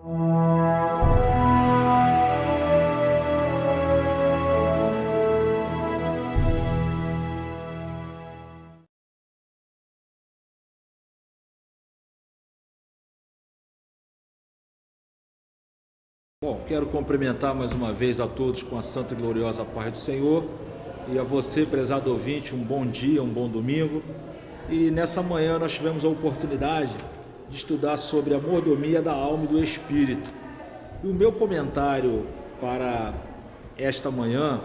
Bom, quero cumprimentar mais uma vez a todos com a santa e gloriosa paz do Senhor, e a você, prezado ouvinte, um bom dia, um bom domingo. E nessa manhã nós tivemos a oportunidade de estudar sobre a mordomia da alma e do espírito. E o meu comentário para esta manhã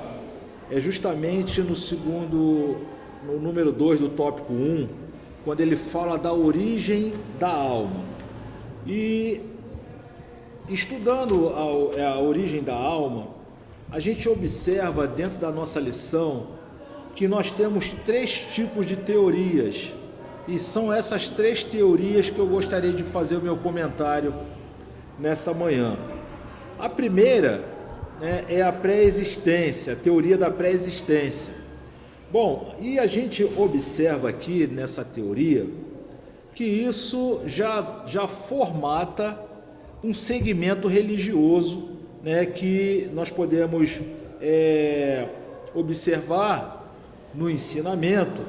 é justamente no número 2 do tópico 1, quando ele fala da origem da alma. E estudando a origem da alma, a gente observa dentro da nossa lição que nós temos 3 tipos de teorias, e são essas 3 teorias que eu gostaria de fazer o meu comentário nessa manhã. A primeira, né, é a pré-existência, a teoria da pré-existência. Bom, e a gente observa aqui nessa teoria que isso já formata um segmento religioso, né, que nós podemos observar no ensinamento,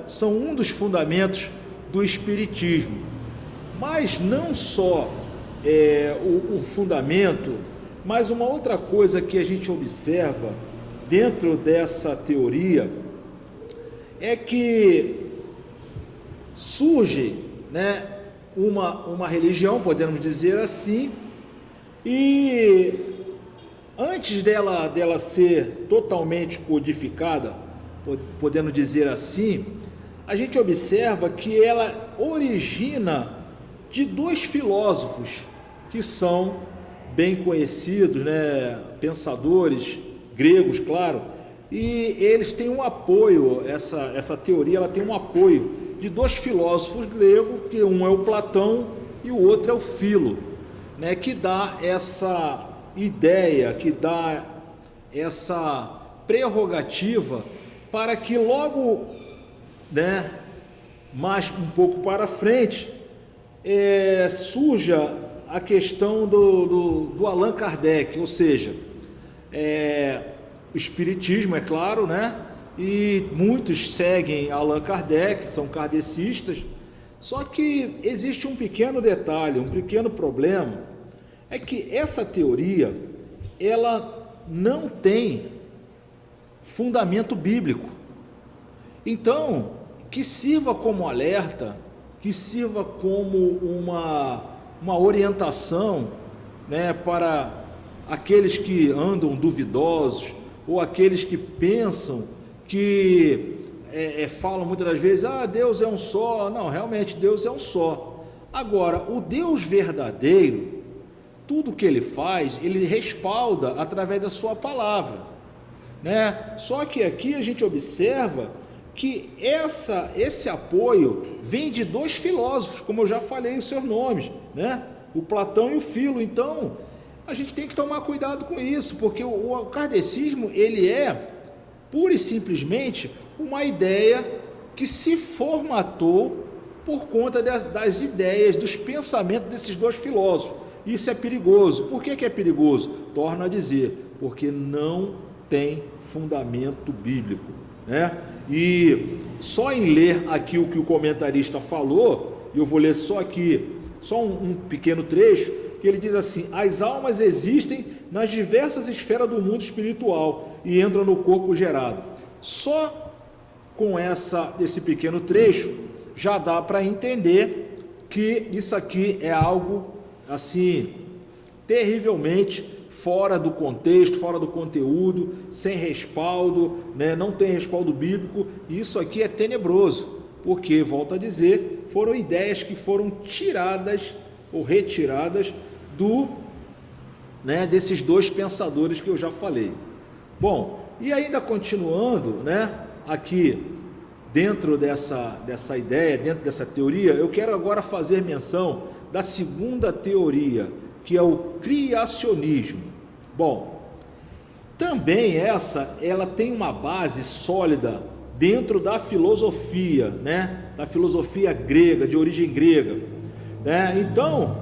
são um dos fundamentos do Espiritismo. Mas não só o fundamento, mas uma outra coisa que a gente observa dentro dessa teoria é que surge, né, uma religião, podemos dizer assim, e antes dela ser totalmente codificada, podendo dizer assim, a gente observa que ela origina de 2 filósofos que são bem conhecidos, né, pensadores gregos, claro, e eles têm um apoio, essa teoria ela tem um apoio de 2 filósofos gregos, que um é o Platão e o outro é o Filo, né, que dá essa ideia, que dá essa prerrogativa para que logo, né, mais um pouco para frente, surja a questão do Allan Kardec, ou seja, o Espiritismo, é claro, né? E muitos seguem Allan Kardec, são kardecistas, só que existe um pequeno detalhe, um pequeno problema, é que essa teoria, ela não tem fundamento bíblico. Então, que sirva como alerta, que sirva como uma orientação, né, para aqueles que andam duvidosos, ou aqueles que pensam que falam muitas das vezes, Deus é um só. Não, realmente Deus é um só. Agora, o Deus verdadeiro, tudo que ele faz, ele respalda através da sua palavra, né? Só que aqui a gente observa que esse apoio vem de 2 filósofos, como eu já falei os seus nomes, né? O Platão e o Filo. Então, a gente tem que tomar cuidado com isso, porque o kardecismo, ele é pura e simplesmente uma ideia que se formatou por conta das ideias, dos pensamentos desses 2 filósofos. Isso é perigoso. Por que é perigoso? Torno a dizer, porque não tem fundamento bíblico, né? E só em ler aqui o que o comentarista falou, e eu vou ler só aqui, só um pequeno trecho, que ele diz assim: as almas existem nas diversas esferas do mundo espiritual e entram no corpo gerado. Só com esse pequeno trecho já dá para entender que isso aqui é algo assim terrivelmente fora do contexto, fora do conteúdo, sem respaldo, né? Não tem respaldo bíblico, e isso aqui é tenebroso, porque, volto a dizer, foram ideias que foram tiradas ou retiradas desses 2 pensadores que eu já falei. Bom, e ainda continuando, né, aqui dentro dessa ideia, dentro dessa teoria, eu quero agora fazer menção da segunda teoria, que é o criacionismo. Bom, também ela tem uma base sólida dentro da filosofia, né, da filosofia grega, de origem grega, né? Então,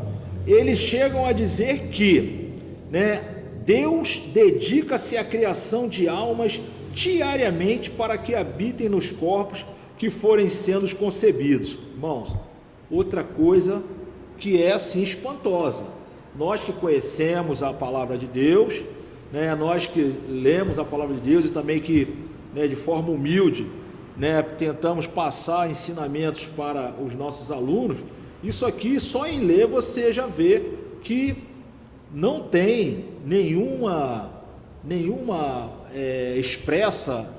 eles chegam a dizer que, né, Deus dedica-se à criação de almas diariamente para que habitem nos corpos que forem sendo concebidos. Irmãos, outra coisa que é assim espantosa. Nós que conhecemos a palavra de Deus, né, nós que lemos a palavra de Deus e também que, né, de forma humilde, né, tentamos passar ensinamentos para os nossos alunos, isso aqui só em ler você já vê que não tem nenhuma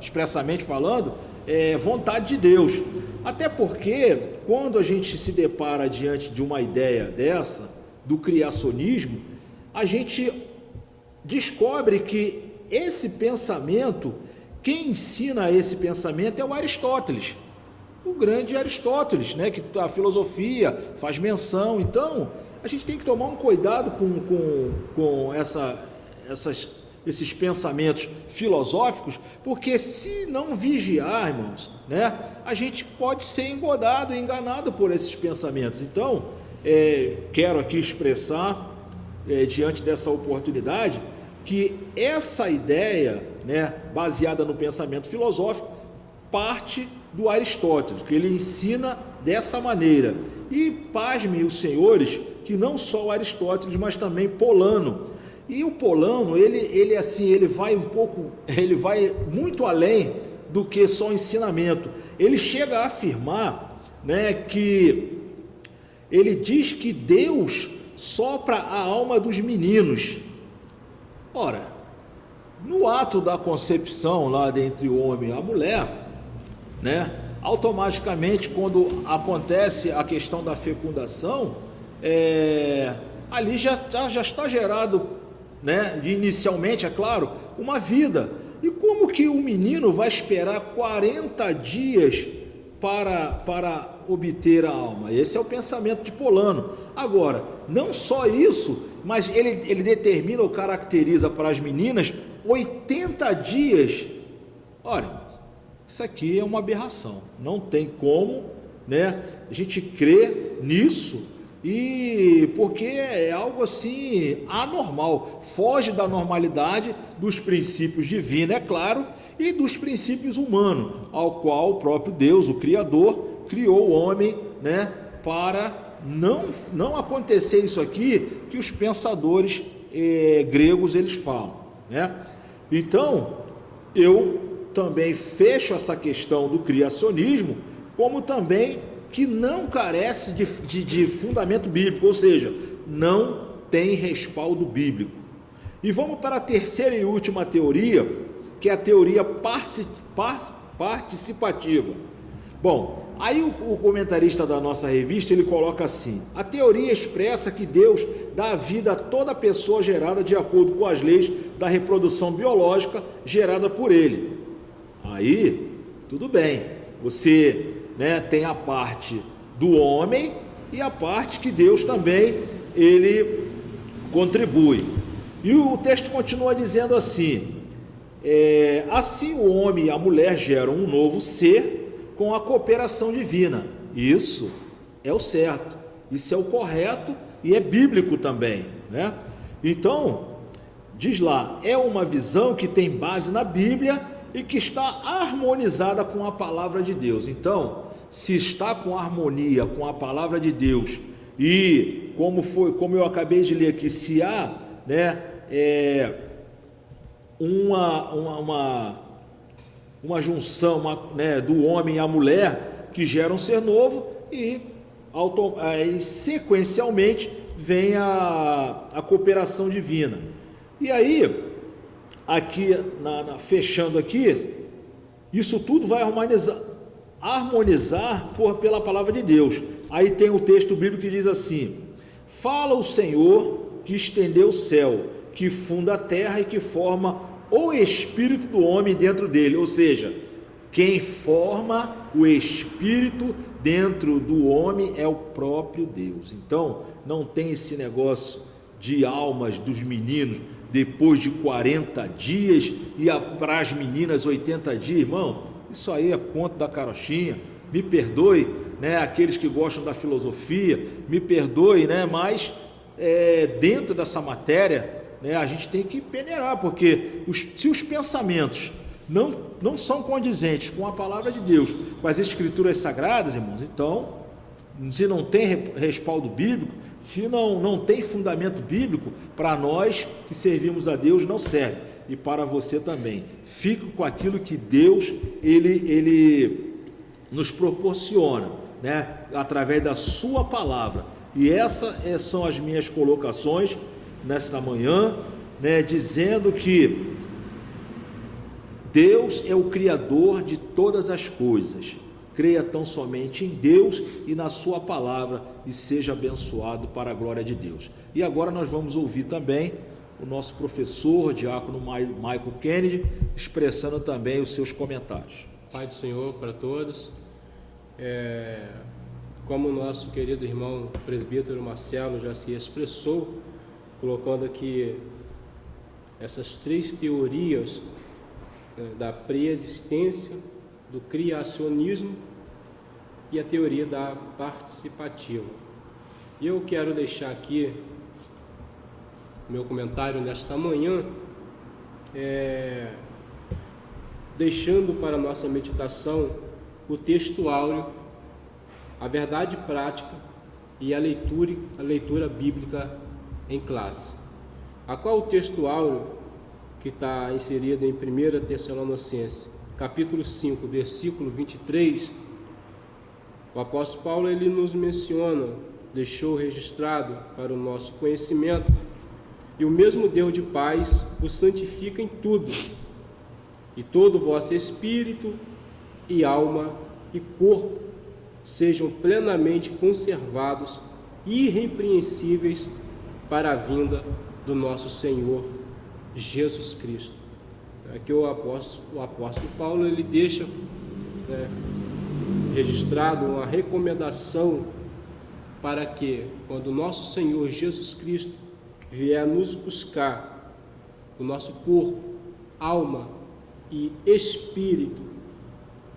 expressamente falando, vontade de Deus. Até porque quando a gente se depara diante de uma ideia dessa, do criacionismo, a gente descobre que esse pensamento, quem ensina esse pensamento é o Aristóteles, o grande Aristóteles, né, que a filosofia faz menção. Então a gente tem que tomar um cuidado com esses pensamentos filosóficos, porque se não vigiar, irmãos, né, a gente pode ser engodado, enganado por esses pensamentos. Então, quero aqui expressar, diante dessa oportunidade, que essa ideia, né, baseada no pensamento filosófico, parte do Aristóteles, que ele ensina dessa maneira. E pasmem os senhores, que não só o Aristóteles, mas também Polano. E o Polano, ele vai muito além do que só ensinamento. Ele chega a afirmar, né, que ele diz que Deus sopra a alma dos meninos. Ora, no ato da concepção lá entre o homem e a mulher, né, automaticamente quando acontece a questão da fecundação, ali já está gerado, né, inicialmente, é claro, uma vida. E como que o menino vai esperar 40 dias para obter a alma? Esse é o pensamento de Polano. Agora, não só isso, mas ele determina ou caracteriza para as meninas 80 dias. Ora, isso aqui é uma aberração. Não tem como, né, a gente crer nisso, e porque é algo assim anormal, foge da normalidade dos princípios divinos, é claro, e dos princípios humanos, ao qual o próprio Deus, o Criador, criou o homem, né, para não acontecer isso aqui que os pensadores gregos eles falam, né? Então, eu também fecho essa questão do criacionismo, como também que não carece de fundamento bíblico, ou seja, não tem respaldo bíblico. E vamos para a terceira e última teoria, que é a teoria participativa. Bom, aí o comentarista da nossa revista, ele coloca assim: a teoria expressa que Deus dá vida a toda pessoa gerada de acordo com as leis da reprodução biológica gerada por ele. Aí, tudo bem, você, né, tem a parte do homem e a parte que Deus também ele contribui. E o texto continua dizendo assim: assim o homem e a mulher geram um novo ser com a cooperação divina. Isso é o certo, isso é o correto e é bíblico também, né? Então, diz lá, é uma visão que tem base na Bíblia e que está harmonizada com a palavra de Deus. Então, se está com harmonia com a palavra de Deus, e como eu acabei de ler aqui, se há, né, uma junção, né, do homem e a mulher, que gera um ser novo, e sequencialmente vem a cooperação divina. E aí, aqui, fechando aqui, isso tudo vai harmonizar pela palavra de Deus. Aí tem o texto bíblico que diz assim: fala o Senhor que estendeu o céu, que funda a terra e que forma o espírito do homem dentro dele. Ou seja, quem forma o espírito dentro do homem é o próprio Deus. Então, não tem esse negócio de almas dos meninos depois de 40 dias e para as meninas 80 dias, irmão. Isso aí é conto da carochinha. Me perdoe, né, aqueles que gostam da filosofia, me perdoe, né, mas dentro dessa matéria, né, a gente tem que peneirar, porque se os pensamentos não são condizentes com a palavra de Deus, com as escrituras sagradas, irmãos, então, se não tem respaldo bíblico, se não tem fundamento bíblico, para nós que servimos a Deus não serve, e para você também. Fique com aquilo que Deus ele nos proporciona, né, através da sua palavra. E essas são as minhas colocações nesta manhã, né, dizendo que Deus é o Criador de todas as coisas. Creia tão somente em Deus e na sua palavra e seja abençoado para a glória de Deus. E agora nós vamos ouvir também o nosso professor, diácono Michael Kennedy, expressando também os seus comentários. Pai do Senhor para todos. Como o nosso querido irmão presbítero Marcelo já se expressou, colocando aqui essas 3 teorias, da preexistência, do criacionismo e a teoria da participativa. E eu quero deixar aqui meu comentário nesta manhã, deixando para nossa meditação o texto áureo, a verdade prática e a leitura bíblica em classe. A qual o texto áureo, que está inserido em 1 Tessalonicenses, capítulo 5, versículo 23, o apóstolo Paulo ele nos menciona, deixou registrado para o nosso conhecimento: e o mesmo Deus de paz vos santifica em tudo, e todo o vosso espírito e alma e corpo sejam plenamente conservados e irrepreensíveis para a vinda do nosso Senhor Jesus Cristo. Aqui o apóstolo Paulo ele deixa registrado uma recomendação para que, quando o nosso Senhor Jesus Cristo vier nos buscar, o nosso corpo, alma e espírito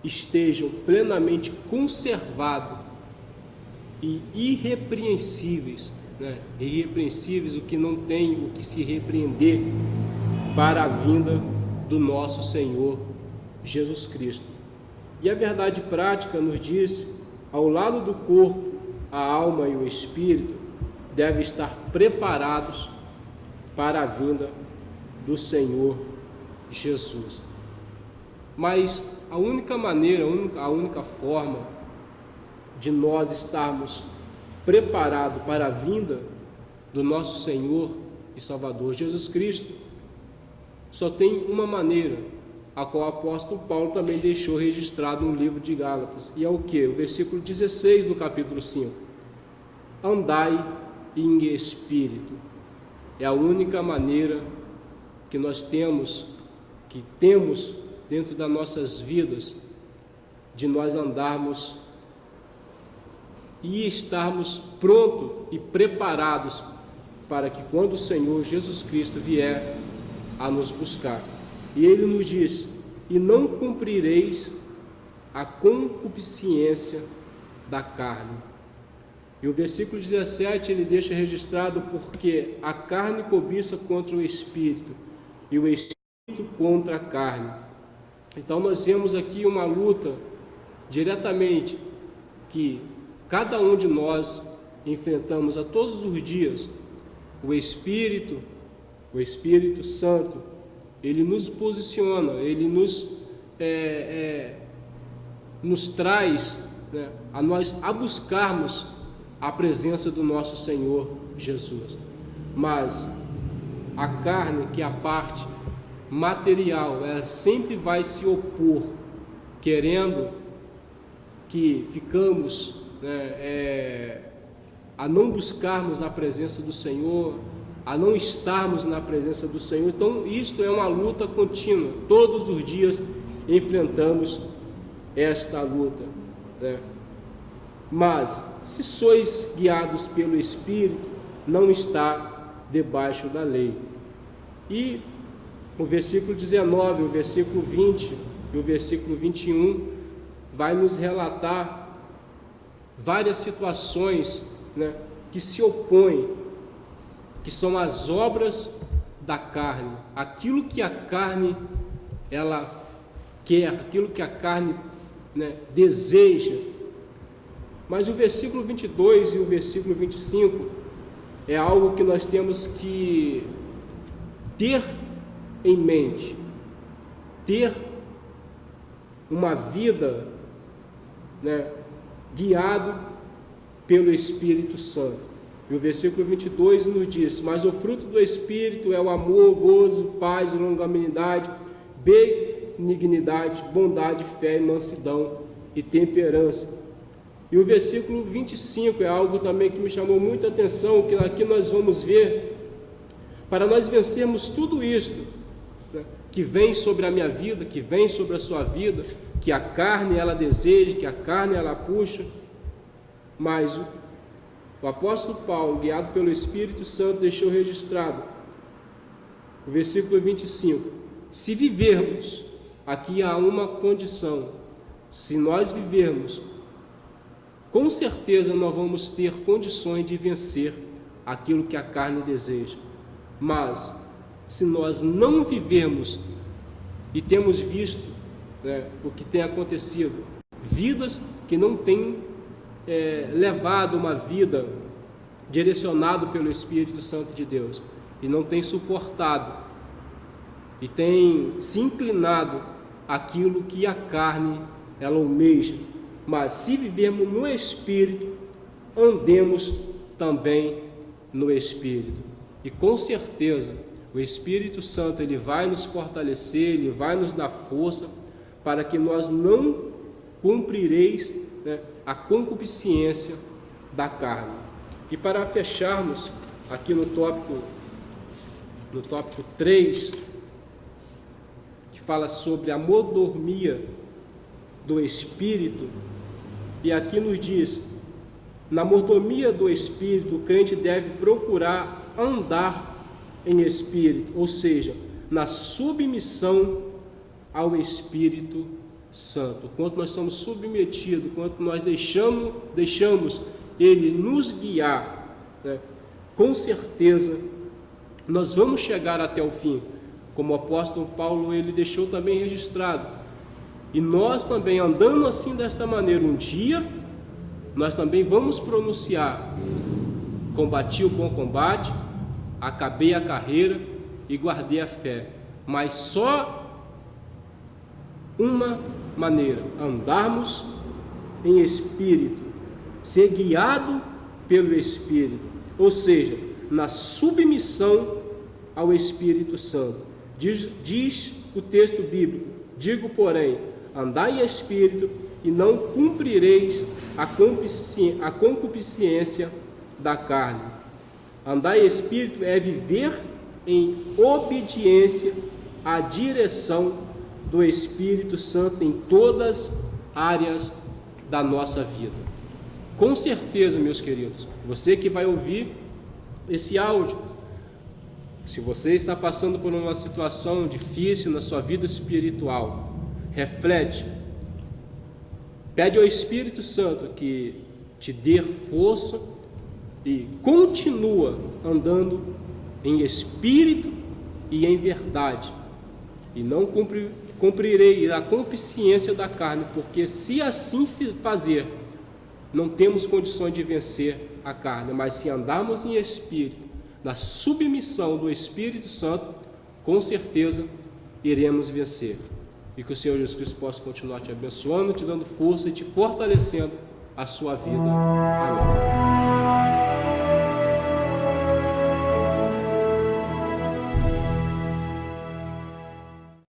estejam plenamente conservados e irrepreensíveis, irrepreensíveis, o que não tem o que se repreender, para a vinda do nosso Senhor Jesus Cristo. E a verdade prática nos diz: ao lado do corpo, a alma e o espírito devem estar preparados para a vinda do Senhor Jesus. Mas a única maneira, a única forma de nós estarmos preparados para a vinda do nosso Senhor e Salvador Jesus Cristo, só tem uma maneira, a qual o apóstolo Paulo também deixou registrado no livro de Gálatas, e é o que? O versículo 16 do capítulo 5: andai em espírito. É a única maneira que nós temos dentro das nossas vidas, de nós andarmos e estarmos prontos e preparados para que, quando o Senhor Jesus Cristo vier a nos buscar, e Ele nos diz: e não cumprireis a concupiscência da carne. E o versículo 17 ele deixa registrado: porque a carne cobiça contra o espírito, e o espírito contra a carne. Então nós vemos aqui uma luta diretamente que cada um de nós enfrentamos a todos os dias. O Espírito Santo, ele nos posiciona, ele nos traz, a buscarmos a presença do nosso Senhor Jesus. Mas a carne, que é a parte material, ela sempre vai se opor, querendo que ficamos a não buscarmos a presença do Senhor, a não estarmos na presença do Senhor. Então isto é uma luta contínua, todos os dias enfrentamos esta luta, Mas se sois guiados pelo Espírito, não está debaixo da lei. E o versículo 19, o versículo 20 e o versículo 21 vai nos relatar várias situações, que se opõem que são as obras da carne, aquilo que a carne ela quer, aquilo que a carne, né, deseja. Mas o versículo 22 e o versículo 25 é algo que nós temos que ter em mente, ter uma vida, né, guiado pelo Espírito Santo. E o versículo 22 nos diz: mas o fruto do Espírito é o amor, gozo, paz, longanimidade, benignidade, bondade, fé, mansidão e temperança. E o versículo 25 é algo também que me chamou muita atenção, que aqui nós vamos ver, para nós vencermos tudo isto, né, que vem sobre a minha vida, que vem sobre a sua vida, que a carne ela deseja, que a carne ela puxa, mas o apóstolo Paulo, guiado pelo Espírito Santo, deixou registrado o versículo 25: se vivermos, aqui há uma condição, se nós vivermos, com certeza nós vamos ter condições de vencer aquilo que a carne deseja. Mas se nós não vivermos, e temos visto, né, o que tem acontecido, vidas que não têm levado uma vida direcionada pelo Espírito Santo de Deus, e não têm suportado, e têm se inclinado àquilo que a carne ela almeja. Mas se vivermos no Espírito, andemos também no Espírito. E com certeza, o Espírito Santo ele vai nos fortalecer, ele vai nos dar força para que nós não cumprireis, né, a concupiscência da carne. E para fecharmos aqui no tópico 3, que fala sobre a mordomia do Espírito, e aqui nos diz: na mordomia do Espírito, o crente deve procurar andar em Espírito, ou seja, na submissão ao Espírito Santo. Quanto nós somos submetidos, quanto nós deixamos Ele nos guiar, né, com certeza nós vamos chegar até o fim, como o apóstolo Paulo ele deixou também registrado. E nós também, andando assim desta maneira, um dia nós também vamos pronunciar: combati o bom combate, acabei a carreira e guardei a fé. Mas só uma maneira: andarmos em Espírito, ser guiado pelo Espírito, ou seja, na submissão ao Espírito Santo. Diz o texto bíblico: digo, porém, andai em Espírito e não cumprireis a concupiscência da carne. Andar em Espírito é viver em obediência à direção do Espírito Santo em todas as áreas da nossa vida. Com certeza, meus queridos, você que vai ouvir esse áudio, se você está passando por uma situação difícil na sua vida espiritual, reflete, pede ao Espírito Santo que te dê força e continua andando em espírito e em verdade, e não cumprirei a concupiscência da carne, porque se assim fazer, não temos condições de vencer a carne. Mas se andarmos em espírito, na submissão do Espírito Santo, com certeza iremos vencer. E que o Senhor Jesus Cristo possa continuar te abençoando, te dando força e te fortalecendo a sua vida. Amém.